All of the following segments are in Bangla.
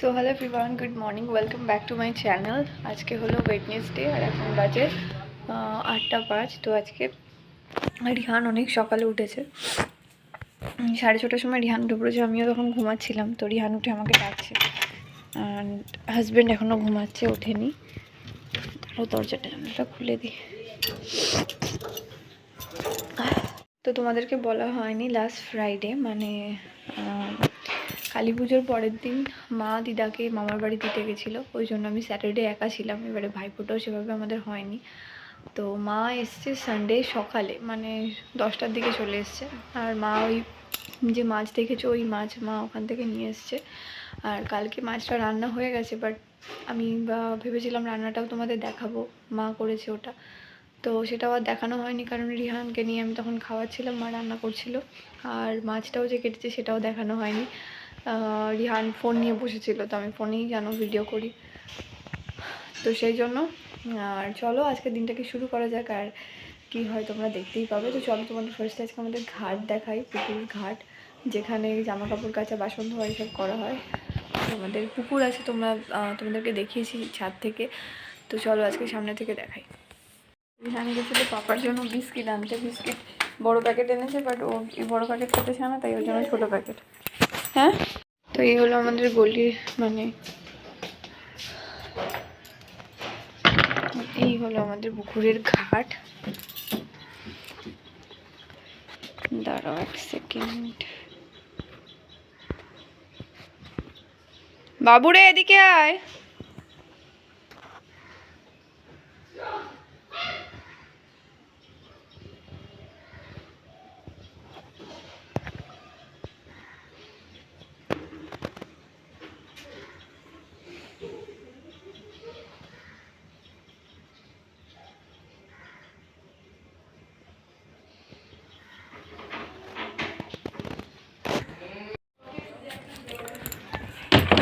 So hello everyone, good morning, welcome back to my channel. আজকে হলো ওয়েডনেসডে আর এখন বাজে 8:05। তো আজকে রিহান অনেক সকালে উঠেছে, 6:30টার সময় রিহান উঠে পড়েছে। আমিও তখন ঘুমাচ্ছিলাম, তো রিহান উঠে আমাকে ডাকছে। অ্যান্ড হাজব্যান্ড এখনও ঘুমাচ্ছে, ওঠেনি। তারও দরজাটা জানালাটা খুলে দিই। তো তোমাদেরকে বলা হয়নি, লাস্ট ফ্রাইডে মানে কালী পুজোর পরের দিন মা দিদাকে মামার বাড়ি দিতে গেছিলো, ওই জন্য আমি স্যাটারডে একা ছিলাম। এবারে ভাইফোঁটাও সেভাবে আমাদের হয়নি। তো মা এসছে সানডে সকালে, মানে 10টার দিকে চলে এসছে। আর মা ওই যে মাছ দেখেছো, ওই মাছ মা ওখান থেকে নিয়ে এসছে। আর কালকে মাছটা রান্না হয়ে গেছে, বাট আমি ভেবেছিলাম রান্নাটাও তোমাদের দেখাবো, মা করেছে ওটা। তো সেটাও আর দেখানো হয়নি, কারণ রিহানকে নিয়ে আমি তখন খাওয়াচ্ছিলাম, মা রান্না করছিল। আর মাছটাও যে কেটেছে সেটাও দেখানো হয়নি। রিহান ফোন নিয়ে বসেছিল, তো আমি ফোনেই ভিডিও করি, তো সেই জন্য। আর চলো আজকের দিনটাকে শুরু করা যাক, আর কী হয় তোমরা দেখতেই পাবে। তো চলো তোমাদের ফার্স্টে আজকে আমাদের ঘাট দেখাই, পুকুর ঘাট, যেখানে জামা কাপড় কাচা, বাসন ধোয়া এসব করা হয়। আমাদের পুকুর আছে, তোমাদেরকে দেখিয়েছি ছাদ থেকে। তো চলো আজকে সামনে থেকে দেখাই। রিহান গেছিলো পাপার জন্য বিস্কিট আনতে, বিস্কিট বড় প্যাকেট এনেছে, বাট ও এই বড় প্যাকেট খেতে চায় না, তাই ওর জন্য ছোটো প্যাকেট। হ্যাঁ, তো এই হলো আমাদের গলির, মানে এই হলো আমাদের পুকুরের ঘাট। দাঁড়াও 1 সেকেন্ড, বাবুরে এদিকে আয়।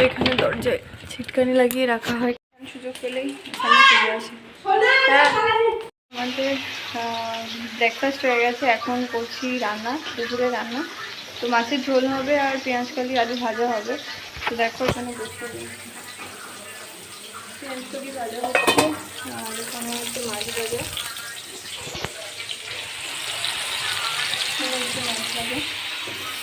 এখানে দরজায় ছিটকানি লাগিয়ে রাখা হয়, সুযোগ পেলেই এখানে চলে আসে। হ্যাঁ, আমাদের ব্রেকফাস্ট হয়ে গেছে, এখন করছি রান্না, দুপুরে রান্না। তো মাছের ঝোল হবে আর পেঁয়াজকালি আলু ভাজা হবে। তো দেখো এখানে বসে পেঁয়াজকালি ভাজা হচ্ছে, আর এখানে হচ্ছে মাছ ভাজা, মাছ ভাজা।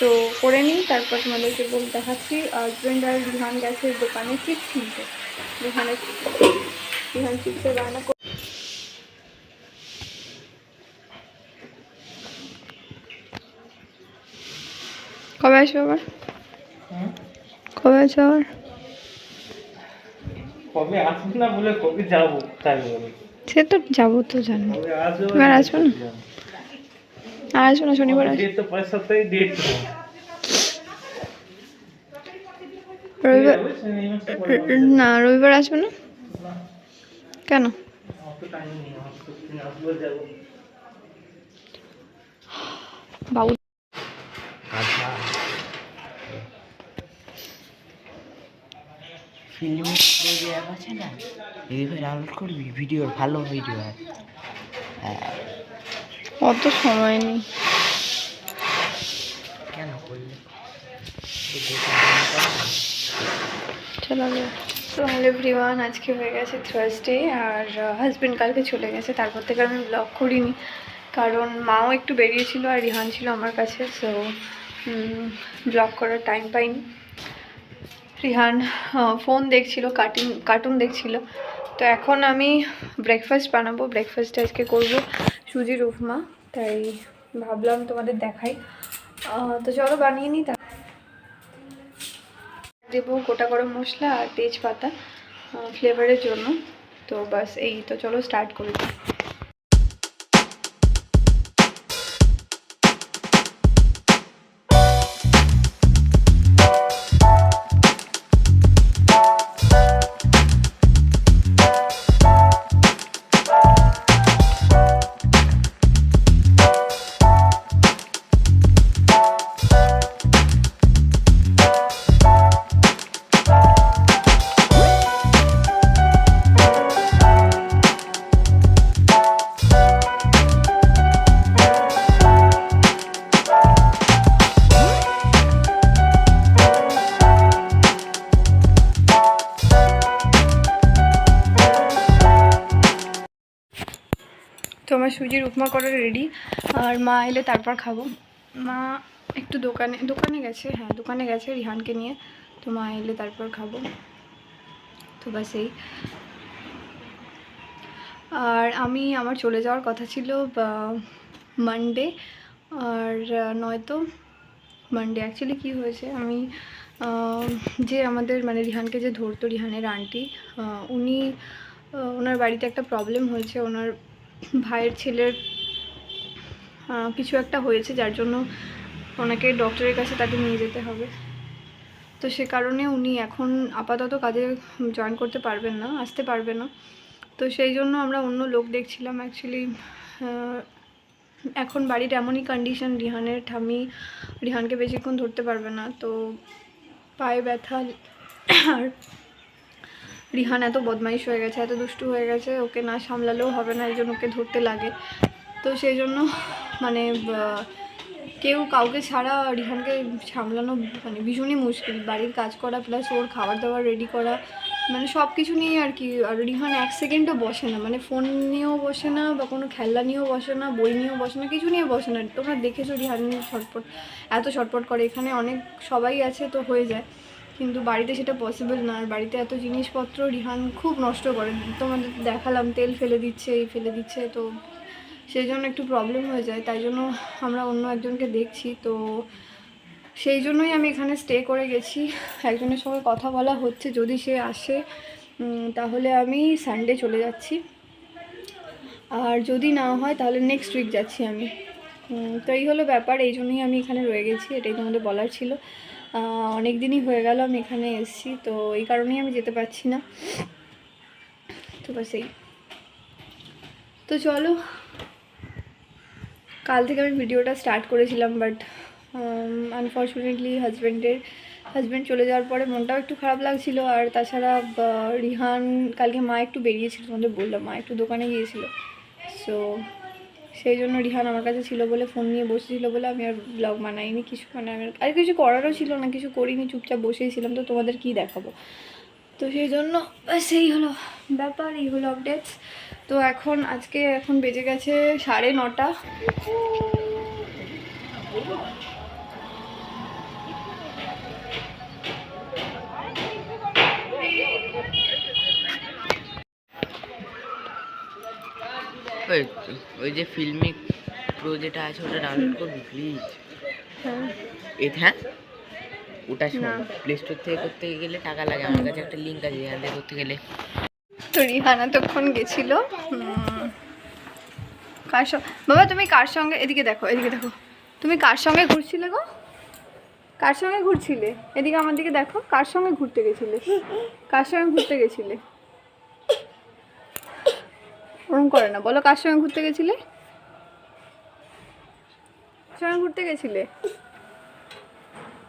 তো করে নিই, তারপর তোমাদেরকে দেখাচ্ছি। হাজব্যান্ড আর রিহান গেছে দোকানে চিপস কিনতে, রিহান চিপসের রান্না। কবে আসবে আবার? কবে আসবে আবার? কবে আসবো না বলে কবে যাবো তাই বলে। সে তো যাবো, তো জানি। এবার আসবো না, আর আসবো না, শনিবার আসবো। তো পরের সপ্তাহে ডেট ছিল। রবিবার না, রবিবার আসবো না কেন? বাবু ফিল্ম অ্যাপ আছে না, এইভাবে ডাউনলোড করবি, ভিডিও ভালো ভিডিও হয়। অত সময় নেই। কেন করলে চলো। তো হ্যালো এভরিওয়ান, আজকে হয়ে গেছে থার্সডে, আর হাজব্যান্ড কালকে চলে গেছে। তারপর থেকে আমি ব্লগ করিনি, কারণ মাও একটু বেরিয়েছিল আর রিহান ছিল আমার কাছে। সো ব্লগ করার টাইম পাইনি। রিহান ফোন দেখছিল, কার্টুন দেখছিল। তো এখন আমি ব্রেকফাস্ট বানাবো। ব্রেকফাস্টে আজকে করব সুজির উপমা, তাই ভাবলাম তোমাদের দেখাই। তো চলো বানিয়ে নিই। দেবো গোটা গরম মশলা আর তেজপাতা ফ্লেভারের জন্য। তো বাস এই, তো চলো স্টার্ট করে দিই। সুজির উপমা করা রেডি, আর মা এলে তারপর খাবো। মা একটু দোকানে গেছে, হ্যাঁ দোকানে গেছে রিহানকে নিয়ে, তো মা এলে তারপর খাবো। তো বাস এই। আর আমার চলে যাওয়ার কথা ছিল মানডে, আর নয়তো মানডে অ্যাকচুয়ালি কী হয়েছে, আমি যে আমাদের মানে রিহানকে যে ধরতো, রিহানের আন্টি, উনি ওনার বাড়িতে একটা প্রবলেম হয়েছে, ওনার ভাইয়ের ছেলের কিছু একটা হয়েছে, যার জন্য ওনাকে ডক্টরের কাছে তাকে নিয়ে যেতে হবে। তো সে কারণে উনি এখন আপাতত কাজে জয়েন করতে পারবেন না, আসতে পারবে না। তো সেই জন্য আমরা অন্য লোক দেখছিলাম। অ্যাকচুয়ালি এখন বাড়ির এমনই কন্ডিশন, রিহানের ঠাম্মি রিহানকে বেশিক্ষণ ধরতে পারবে না, তো পায়ে ব্যথা, আর রিহান এত বদমাইশ হয়ে গেছে, এত দুষ্টু হয়ে গেছে, ওকে না সামলালেও হবে না, এই জন্য ওকে ধরতে লাগে। তো সেই জন্য মানে কেউ কাউকে ছাড়া রিহানকে সামলানো মানে ভীষণই মুশকিল। বাড়ির কাজ করা প্লাস ওর খাবার দাবার রেডি করা, মানে সব কিছু নিয়ে আর কি। আর রিহান এক সেকেন্ডও বসে না, মানে ফোন নিয়েও বসে না, বা কোনো খেলনা নিয়েও বসে না, বই নিয়েও বসে না, কিছু নিয়ে বসে না। তোমরা দেখেছো রিহান এত ছটপট করে। এখানে অনেক সবাই আছে তো হয়ে যায়, কিন্তু বাড়িতে সেটা পসিবল না। আর বাড়িতে এত জিনিসপত্র রিহান খুব নষ্ট করে, তোমাদের দেখালাম তেল ফেলে দিচ্ছে, এই ফেলে দিচ্ছে, তো সেই জন্য একটু প্রবলেম হয়ে যায়। তাই জন্য আমরা অন্য একজনকে দেখছি, তো সেই জন্যই আমি এখানে স্টে করে গেছি। একজনের সঙ্গে কথা বলা হচ্ছে, যদি সে আসে তাহলে আমি সানডে চলে যাচ্ছি, আর যদি না হয় তাহলে নেক্সট উইক যাচ্ছি আমি। তো এই হলো ব্যাপার, এই জন্যই আমি এখানে রয়ে গেছি, এটাই তোমাদের বলার ছিল। অনেক দিনই হয়ে গেল আমি এখানে এসেছি, তো এই কারণেই আমি যেতে পারছি না। তো বাস এই। তো চলো, কাল থেকে আমি ভিডিওটা স্টার্ট করেছিলাম, বাট আনফর্চুনেটলি হাজব্যান্ড চলে যাওয়ার পরে মনটাও একটু খারাপ লাগছিল। আর তাছাড়া রিহান কালকে মা একটু বেরিয়েছিল, তোমাদের বললাম, মা একটু দোকানে গিয়েছিল, সো সেই জন্য রিহান আমার কাছে ছিল বলে, ফোন নিয়ে বসেছিল বলে আমি আর ব্লগ বানাইনি কিছু, মানে আমি আর কিছু করারও ছিল না, কিছু করিনি, চুপচাপ বসেই ছিলাম, তো তোমাদের কী দেখাবো। তো সেই জন্য সেই হলো ব্যাপার, এই হলো আপডেটস। তো এখন বেজে গেছে 9:30। ওই যে ফিল্মি প্রো যেটা আছে ওটা ডাউনলোড করবি প্লিজ। হ্যাঁ হ্যাঁ ওটা শোন, না। প্লে স্টোর থেকে করতে গেলে টাকা লাগে, আমার কাছে একটা লিঙ্ক আছে এখান থেকে করতে গেলে। তো রিহান এতক্ষণ গেছিল কার সঙ্গে, বাবা তুমি কার সঙ্গে, এদিকে দেখো তুমি কার সঙ্গে ঘুরছিলে গো? কার সঙ্গে ঘুরছিলে? এদিকে আমার দিকে দেখো, কার সঙ্গে ঘুরতে গেছিলে? ওরকম করে না, বলো কার সঙ্গে ঘুরতে গেছিলে?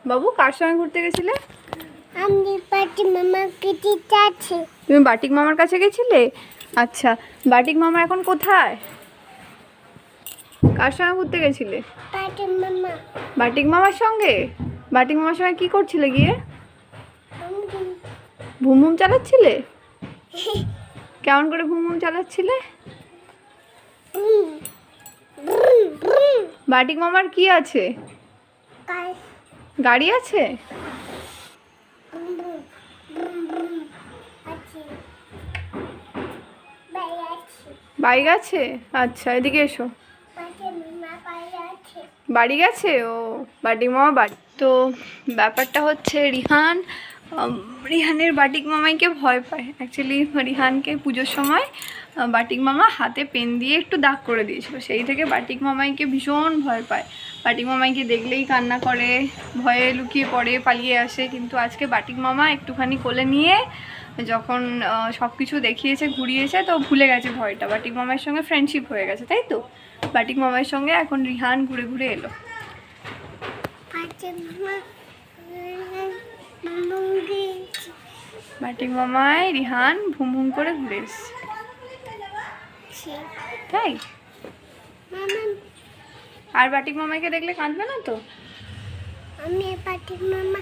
বাবু কার সঙ্গে ঘুরতে গেছিলে? আমি বাটিক মামার কাছে যাচ্ছি। তুমি বাটিক মামার কাছে গেছিলে? আচ্ছা, বাটিক মামা এখন কোথায়? কার সঙ্গে ঘুরতে গেছিলে? বাটিক মামা বাটিক মামার সঙ্গে কি করছিলে গিয়ে? ভুম ভুম চালাচ্ছিলে? কেমন করে ভুম ভুম চালাচ্ছিলে? বাটিক মামার কি আছে? গাড়ি আছে? বাইক আছে? আচ্ছা এদিকে এসো। বাড়ি গেছে ও, বাটিক মামা বাড়ি। তো ব্যাপারটা হচ্ছে রিহানের বাটিক মামাইকে ভয় পায়। অ্যাকচুয়ালি রিহানকে পুজোর সময় বাটিক মামা হাতে পেন দিয়ে একটু দাগ করে দিয়েছিল, সেই থেকে বাটিক মামাইকে ভীষণ ভয় পায়। বাটিক মামাইকে দেখলেই কান্না করে, ভয়ে লুকিয়ে পড়ে, পালিয়ে আসে। কিন্তু আজকে বাটিক মামা একটুখানি কোলে নিয়ে যখন সব কিছু দেখিয়েছে, ঘুরিয়েছে, তো ভুলে গেছে ভয়টা, বাটিক মামার সঙ্গে ফ্রেন্ডশিপ হয়ে গেছে, তাই তো? বাটিক মামার সঙ্গে এখন রিহান ঘুরে ঘুরে এলো। বাটিক মামায় রিহান ভুম ভুম করে ঘুরে এসছে, তাই? আর বাটিক মামাকে দেখলে কাঁদবে না তো? আমি বাটিক মামা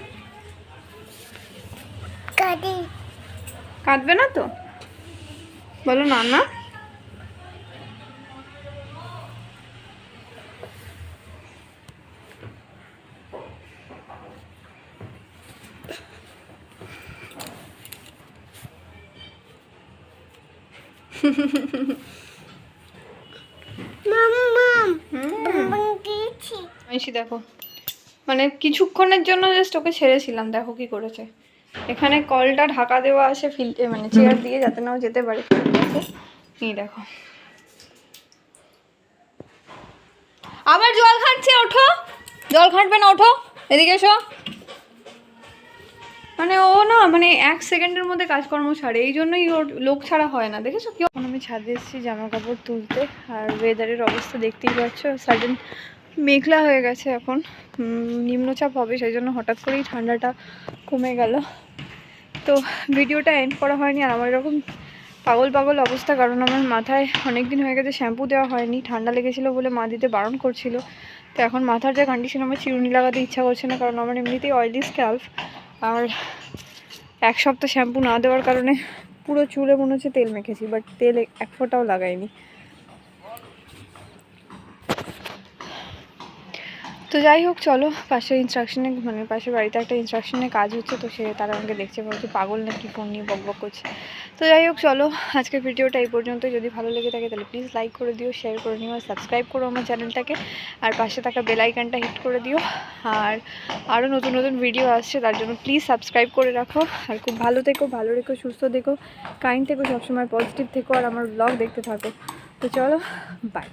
কাঁদবে না তো? বলো না না। মাম্মা গেছি আইসি দেখো, মানে কিছুক্ষণের জন্য জাস্ট ওকে ছেড়েছিলাম, দেখো কি করেছে। এখানে কলটা ঢাকা দেওয়া আছে ফিল্টে, মানে চেয়ার দিয়ে, যাতে নাও যেতে পারে। এই দেখো আবার জল খাচ্ছে, ওঠো, জল খাটবে না, ওঠো এদিকে এসো। মানে ও না, মানে 1 সেকেন্ডের মধ্যে কাজকর্ম ছাড়ে, এই জন্যই ওর লোক ছাড়া হয় না, দেখেছো কি। এখন আমি ছাদে এসেছি জামা কাপড় তুলতে, আর ওয়েদারের অবস্থা দেখতেই পাচ্ছ, সাডেন মেঘলা হয়ে গেছে এখন, নিম্নচাপ হবে, সেই জন্য হঠাৎ করেই ঠান্ডাটা কমে গেল। তো ভিডিওটা এন্ড করা হয়নি, আর আমার এরকম পাগল পাগল অবস্থা, কারণ আমার মাথায় অনেক দিন হয়ে গেছে শ্যাম্পু দেওয়া হয়নি, ঠান্ডা লেগেছিলো বলে মা দিতে বারণ করছিল। তো এখন মাথার যে কন্ডিশন, আমার চিরুনি লাগাতে ইচ্ছা করছে না, কারণ আমার এমনিতেই অয়েলি স্ক্যাল্প, আর 1 সপ্তাহ শ্যাম্পু না দেওয়ার কারণে পুরো চুলে মনে হচ্ছে তেল মেখেছি, বাট তেল 1 ফোঁটাও লাগাইনি। তো যাই হোক, চলো, পাশের ইনস্ট্রাকশনে, মানে পাশের বাড়িতে একটা ইনস্ট্রাকশনে কাজ হচ্ছে, তো সে তারা আমাকে দেখছে, ভাবছে পাগল নাকি ফোন নিয়ে বকবক করছে। তো যাই হোক, চলো, আজকের ভিডিওটা এই পর্যন্ত। যদি ভালো লেগে থাকে তাহলে প্লিজ লাইক করে দিও, শেয়ার করে নিও, আর সাবস্ক্রাইব করো আমার চ্যানেলটাকে, আর পাশে থাকা বেল আইকনটা হিট করে দিও। আর আরও নতুন নতুন ভিডিও আসছে, তার জন্য প্লিজ সাবস্ক্রাইব করে রাখো। আর খুব ভালো থেকো, ভালো রেখো, সুস্থ থেকো, কাইন্ড থেকো, সবসময় পজিটিভ থেকো, আর আমার ব্লগ দেখতে থাকো। তো চলো, বাই।